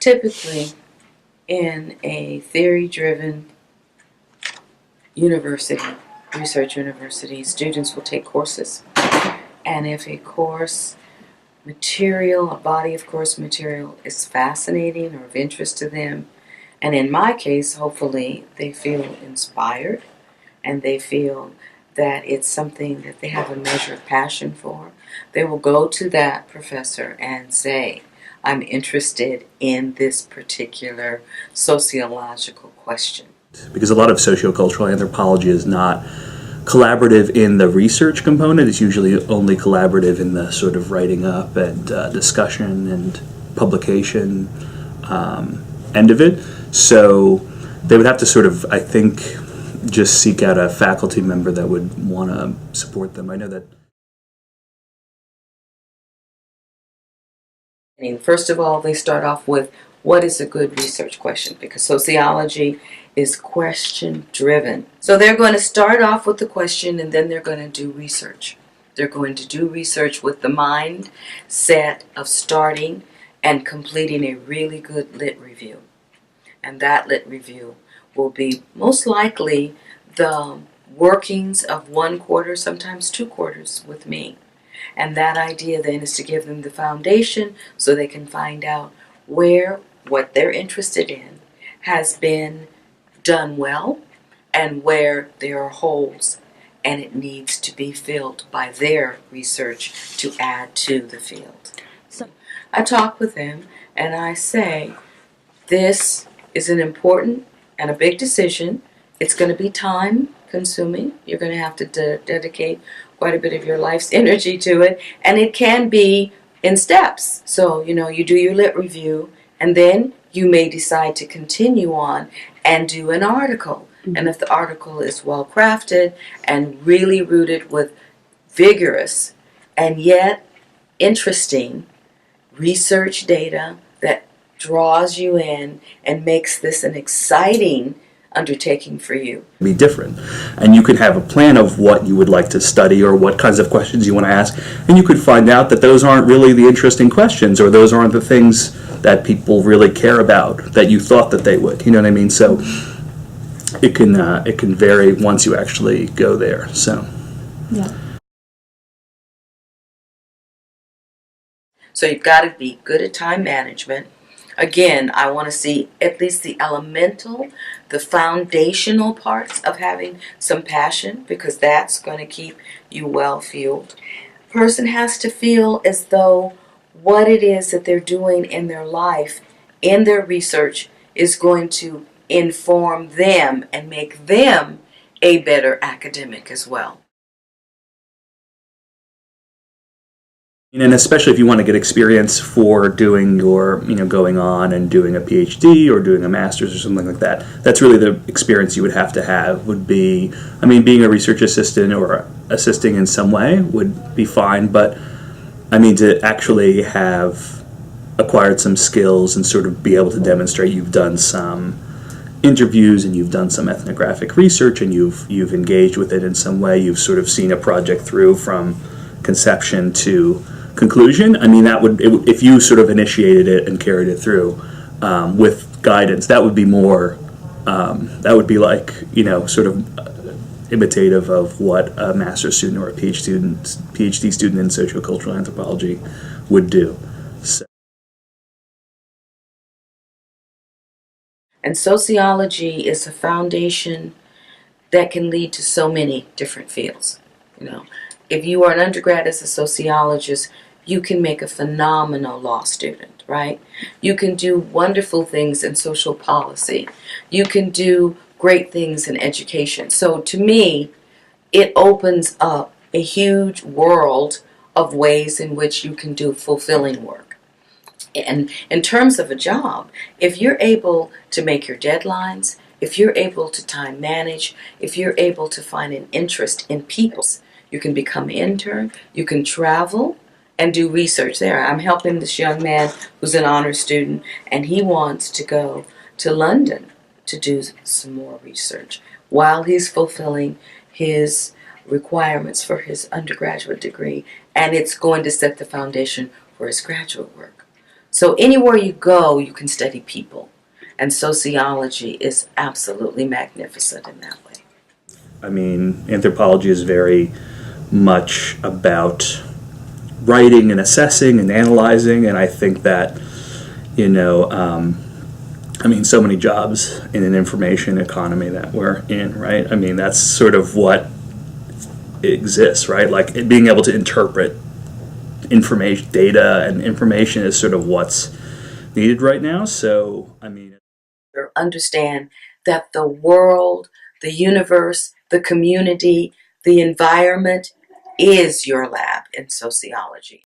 Typically, in a theory-driven university, research university, students will take courses. And if a course material, a body of course material is fascinating or of interest to them, and in my case, hopefully, they feel inspired and they feel that it's something that they have a measure of passion for, they will go to that professor and say, I'm interested in this particular sociological question. Because a lot of sociocultural anthropology is not collaborative in the research component. It's usually only collaborative in the sort of writing up and discussion and publication end of it. So they would have to sort of, I think, just seek out a faculty member that would want to support them. I know that. First of all, they start off with, what is a good research question? Because sociology is question-driven. So they're going to start off with the question, and then they're going to do research. They're going to do research with the mindset of starting and completing a really good lit review. And that lit review will be most likely the workings of 1 quarter, sometimes 2 quarters with me. And that idea then is to give them the foundation so they can find out where what they're interested in has been done well and where there are holes and it needs to be filled by their research to add to the field. So I talk with them and I say, this is an important and a big decision. It's going to be time consuming. You're going to have to dedicate quite a bit of your life's energy to it, and it can be in steps. So, you do your lit review, and then you may decide to continue on and do an article. Mm-hmm. And if the article is well crafted and really rooted with vigorous and yet interesting research data that draws you in and makes this an exciting undertaking for you. Be different, and you could have a plan of what you would like to study or what kinds of questions you want to ask, and you could find out that those aren't really the interesting questions, or those aren't the things that people really care about that you thought that they would. You know what I mean? So it can vary once you actually go there. So yeah. So you've got to be good at time management. Again, I want to see at least the elemental, the foundational parts of having some passion, because that's going to keep you well fueled. Person has to feel as though what it is that they're doing in their life, in their research, is going to inform them and make them a better academic as well. And especially if you want to get experience for doing your, going on and doing a PhD or doing a master's or something like that, that's really the experience you would have to have, would be, being a research assistant or assisting in some way would be fine, but to actually have acquired some skills and sort of be able to demonstrate you've done some interviews and you've done some ethnographic research and you've engaged with it in some way, you've sort of seen a project through from conception to conclusion. That would, if you sort of initiated it and carried it through with guidance, that would be more, that would be like, sort of imitative of what a master's student or a PhD student in sociocultural anthropology would do. So. And sociology is a foundation that can lead to so many different fields. If you are an undergrad as a sociologist, you can make a phenomenal law student, right? You can do wonderful things in social policy. You can do great things in education. So to me, it opens up a huge world of ways in which you can do fulfilling work. And in terms of a job, if you're able to make your deadlines, if you're able to time manage, if you're able to find an interest in people, you can become an intern, you can travel and do research there. I'm helping this young man who's an honors student, and he wants to go to London to do some more research while he's fulfilling his requirements for his undergraduate degree, and it's going to set the foundation for his graduate work. So anywhere you go, you can study people. And sociology is absolutely magnificent in that way. I mean, anthropology is very much about writing and assessing and analyzing, and I think that, you know, I mean, so many jobs in an information economy that we're in, right? I mean, that's sort of what exists, right? Like being able to interpret information, data, and information is sort of what's needed right now. So, I mean, understand that the world, the universe, the community, the environment is your lab in sociology.